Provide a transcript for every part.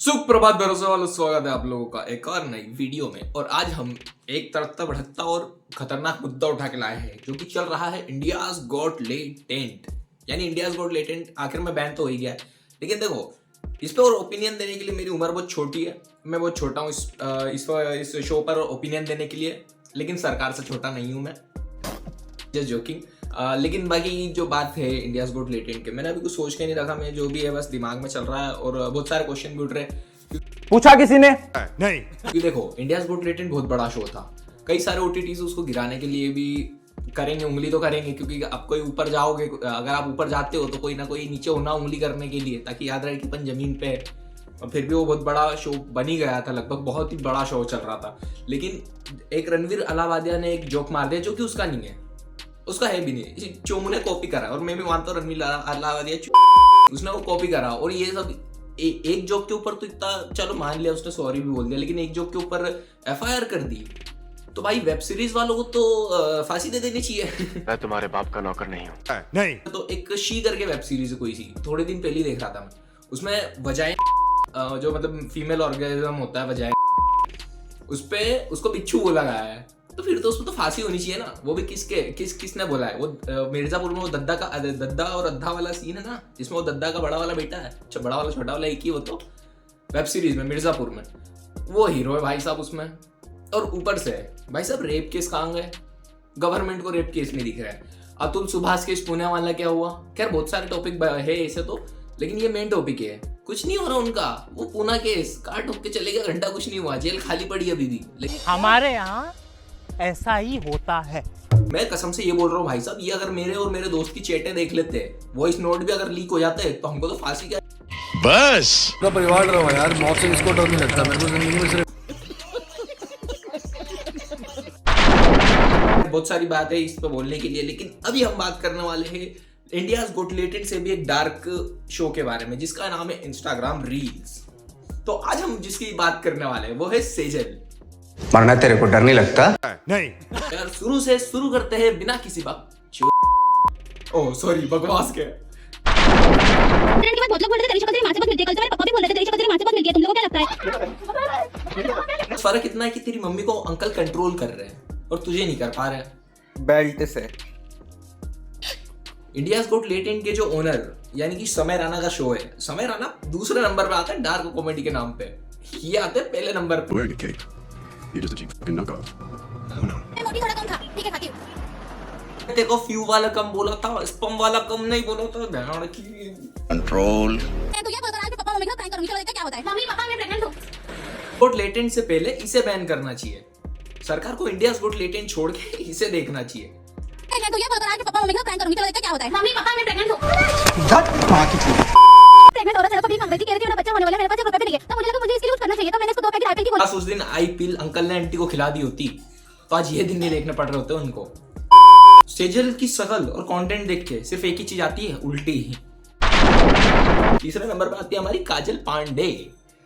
सुप्रभात भरोसे वालों, स्वागत है आप लोगों का एक और नई वीडियो में। और आज हम एक तड़कता भड़कता और खतरनाक मुद्दा उठा के लाए हैं जो कि चल रहा है इंडियाज गॉट लेटेंट। यानी इंडियाज गॉट लेटेंट आखिर में बैन तो हो ही गया है, लेकिन देखो इस पे और ओपिनियन देने के लिए मेरी उम्र बहुत छोटी है, मैं बहुत छोटा हूँ इस शो पर ओपिनियन देने के लिए, लेकिन सरकार से छोटा नहीं हूँ मैं, जस्ट जोकिंग। लेकिन बाकी जो बात है इंडियाज गॉट लेटेंट के, मैंने अभी कुछ सोच के नहीं रखा, मैं जो भी है बस दिमाग में चल रहा है और बहुत सारे क्वेश्चन भी उठ रहे हैं। पूछा किसी ने नहीं, क्योंकि देखो इंडियाज गॉट लेटेंट बहुत बड़ा शो था, कई सारे ओटीटीज उसको गिराने के लिए भी करेंगे, उंगली तो करेंगे, क्योंकि आप कोई ऊपर जाओगे, अगर आप ऊपर जाते हो तो कोई ना कोई नीचे होना उंगली करने के लिए, ताकि याद रहे कि अपन जमीन पे है। और फिर भी वो बहुत बड़ा शो बन ही गया था, लगभग बहुत ही बड़ा शो चल रहा था। लेकिन एक रणवीर अलावादिया ने एक जोक मार दिया जो कि उसका नहीं है, उसका है भी नहीं, चोमू ने कॉपी करा, और मैं भी मानता हूँ रणवीर अलावादिया उसने वो कॉपी करा। और ये सब एक जोक के ऊपर तो इतना चलो मान लिया, उसने सॉरी भी बोल दिया, लेकिन एक जोक के ऊपर एफआईआर कर दी, तो भाई वेब सीरीज वालों को तो फांसी दे देनी चाहिए। मैं तुम्हारे बाप का नौकर नहीं हूँ। नहीं। तो एक शी करके वेब सीरीज कोई सी थोड़े दिन पहले देख रहा था मैं, उसमें वजाइन जो मतलब फीमेल ऑर्गेनिज्म होता है वजाइन, उस पे उसको बिच्छू बोला गया है, तो फिर तो उसको तो फांसी होनी चाहिए ना। वो भी किसने बोला है? वो मिर्जापुर में वो दद्दा और अद्धा वाला सीन है ना, जिसमें वो दद्दा का बड़ा वाला बेटा है, बड़ा वाला छोटा वाला एक ही, वो तो वेब सीरीज में मिर्जापुर में वो हीरो है भाई साहब उसमें। और ऊपर से भाई साहब रेप केस कहाँ गए? गवर्नमेंट को रेप केस नहीं दिख रहा है। अतुल सुभाष केस पुणे वाला क्या हुआ? खैर बहुत सारे टॉपिक है ऐसे तो, लेकिन ये मेन टॉपिक है, कुछ नहीं हो रहा उनका। वो पुणे केस काट ठोक के चले गया, घंटा कुछ नहीं हुआ, जेल खाली पड़ी अभी भी। लेकिन हमारे यहाँ ऐसा ही होता है। मैं कसम से ये बोल रहा हूँ भाई साहब, ये अगर मेरे और मेरे दोस्त की चैटें देख लेते, वॉइस नोट भी अगर लीक हो जाते तो हमको तो फांसी का बस पूरा परिवार रहा यार, मौत से इसको डर नहीं लगता मेरे को जिंदगी में सिर्फ। बहुत सारी बात है इस पे बोलने के लिए, लेकिन अभी हम बात करने वाले हैं इंडियाज गॉट लेटेंट से भी एक डार्क शो के बारे में, जिसका नाम है इंस्टाग्राम रील्स। तो आज हम जिसकी बात करने वाले हैं वो है सेजल। मरना तेरे को डर नहीं लगता? नहीं। यार शुरू से शुरू करते हैं बिना किसी बकवास के। के बाद बहुत लोग बोल रहे थे तेरी शक्ल तेरी मां से बहुत मिलती है, कल तो मेरे पापा भी बोल रहे थे तेरी शक्ल तेरी मां से बहुत मिलती है, तुम लोगों को क्या लगता है? फर्क इतना है कि तेरी मम्मी को अंकल कंट्रोल कर रहे हैं और तुझे नहीं कर पा रहे हैं बेल्ट से। इंडियाज गॉट लेटेंट के जो ओनर यानी कि समय राणा का शो है, समय राणा दूसरे नंबर पे आता है डार्क कॉमेडी के नाम पे, ये आते हैं पहले नंबर पे। मैं मोटी थोड़ा कम था, ठीक है खाती हूं। देखो फ्यू वाला कम बोला था, स्पम वाला कम नहीं बोला था, ध्यान रखिए। कंट्रोल। मैं तो ये बोल रहा हूं कि पापा मम्मी को प्रैंक करूंगी, चलो देखते क्या होता है। मम्मी पापा मैं प्रेग्नेंट हूं। गॉट लेटेंट से पहले इसे बैन करना चाहिए, सरकार को इंडियाज गॉट लेटेंट छोड़ के इसे देखना चाहिए। मैं तो ये बोल रहा हूं कि पापा मम्मी को प्रैंक करूंगी, चलो देखते क्या होता है। मम्मी पापा मैं प्रेग्नेंट हूं। प्रेग्नेंट औरत को भी मांग रही थी, कह रही थी मेरा बच्चा होने वाला है, मेरे पास 1 रुपया भी नहीं है, तो मुझे लगा मुझे इसके लिए कुछ करना चाहिए, तो मैंने इसको 2 पैकेट आईपीएल की बस उस दिन आई पिल अंकल ने आंटी को खिला दी होती तो आज ये दिन नहीं देखने पड़ रहे होते उनको। सेजल की शक्ल और कंटेंट देख के सिर्फ एक ही चीज आती है, उल्टी ही। तीसरे नंबर पर आती है हमारी काजल पांडे।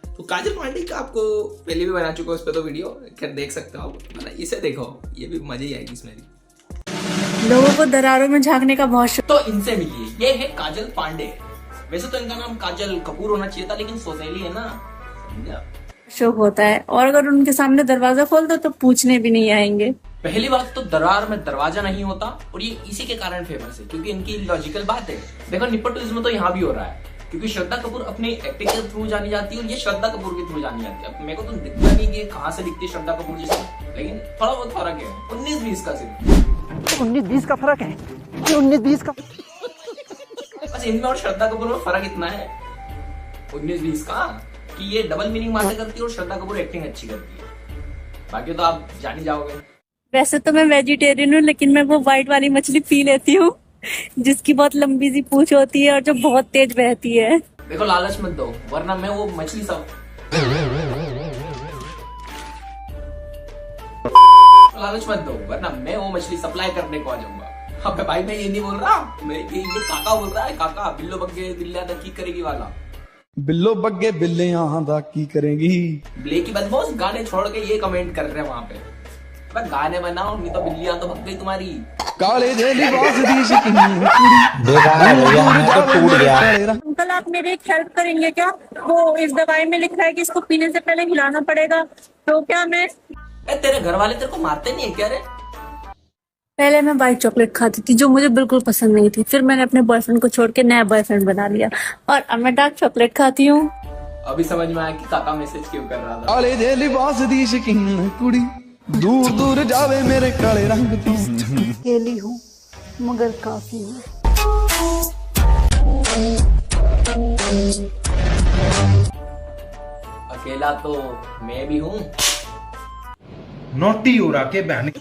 तो काजल पांडे का आपको पहले भी बना चुका हूं उस पर तो वीडियो, खैर देख सकते हो आप, इसे देखो, ये भी मजे ही आएगी इसमें भी। लोगों को दरारों में झांकने का बहुत शौक। तो इनसे मिलिए, ये है काजल पांडे। वैसे तो इनका नाम काजल कपूर होना चाहिए था, लेकिन सोसेली है ना, शौक होता है, और अगर उनके सामने दरवाजा खोल दो तो पूछने भी नहीं आएंगे। पहली बात तो दरार में दरवाजा नहीं होता, और ये इसी के कारण फेमस है क्योंकि इनकी लॉजिकल बात है। देखो निपोटिज्म तो यहाँ भी हो रहा है, क्योंकि श्रद्धा कपूर अपनी एक्टिंग के थ्रू जानी जाती है और ये श्रद्धा कपूर के थ्रू जानी जाती है। अब मेरे को तो दिखता नहीं कि कहाँ से दिखती है श्रद्धा कपूर जैसे, लेकिन थोड़ा बहुत फर्क है, 19-20 का सिर्फ। 19-20 का फर्क है, 19-20 का। बस इनमें और श्रद्धा कपूर में फर्क इतना है 19-20 का, कि ये डबल मीनिंग बातें करती है और श्रद्धा कपूर एक्टिंग अच्छी करती है, बाकी तो आप जान ही जाओगे। वैसे तो मैं वेजिटेरियन हूँ, लेकिन मैं वो व्हाइट वाली मछली पी लेती हूँ जिसकी बहुत लंबी सी पूंछ होती है और जो बहुत तेज बहती है। देखो लालच मत दो, वरना मैं वो मछली सब लालच मत दो, वरना मैं वो मछली सप्लाई करने को आ जाऊंगा। अबे भाई मैं ये नहीं बोल रहा, मैं ये काका बोल रहा है, काका बिल्लो बग्गे बिल्लियां दा की करेगी वाला। बिल्लो बग्गे बिल्ले यहाँ दा की करेंगी। ब्ले की बदमाश गाने छोड़ के ये कमेंट कर रहे हैं वहां पे। मैं गाने बनाओ, नहीं तो बिल्लियां तो भग गई तुम्हारी। काले दे लिबास दी शकीन बेकार है भैया, मैं तो टूट गया। अंकल आप मेरी एक हेल्प करेंगे क्या? वो इस दवाई में लिखा है कि इसको पीने से पहले हिलाना पड़ेगा, तो क्या मैं तेरे घर वाले तेरे को मारते नहीं है क्या रे? पहले मैं व्हाइट चॉकलेट खाती थी जो मुझे बिल्कुल पसंद नहीं थी, फिर मैंने अपने बॉयफ्रेंड को छोड़ के नया बॉयफ्रेंड बना लिया और अब मैं डार्क चॉकलेट खाती हूँ। अभी समझ में आया कि काका मैसेज क्यों कर रहा था। काले दे लिबास दी शकीन कुड़ी दूर दूर जावे मेरे काले रंग दी। अकेली हूँ मगर काफी हूँ। अकेला तो मैं भी हूँ। नोटी हो रहा के बहन।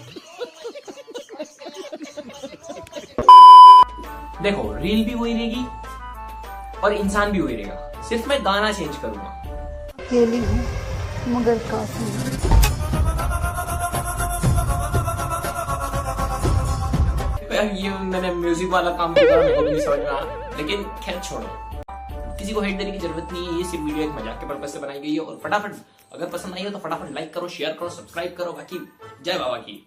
देखो रील भी वही रहेगी और इंसान भी वही रहेगा, सिर्फ मैं गाना चेंज करूंगा। अकेली हूँ मगर काफी हूँ। यार ये मैंने म्यूजिक वाला काम किया, मेरे को भी नहीं समझ में आया, लेकिन खैर छोड़ो, किसी को हेट देने की जरूरत नहीं है। ये सिर्फ वीडियो एक मजाक के पर्पज से बनाई गई है और फटाफट अगर पसंद आई हो तो फटाफट लाइक करो, शेयर करो, सब्सक्राइब करो। बाकी जय बाबा की।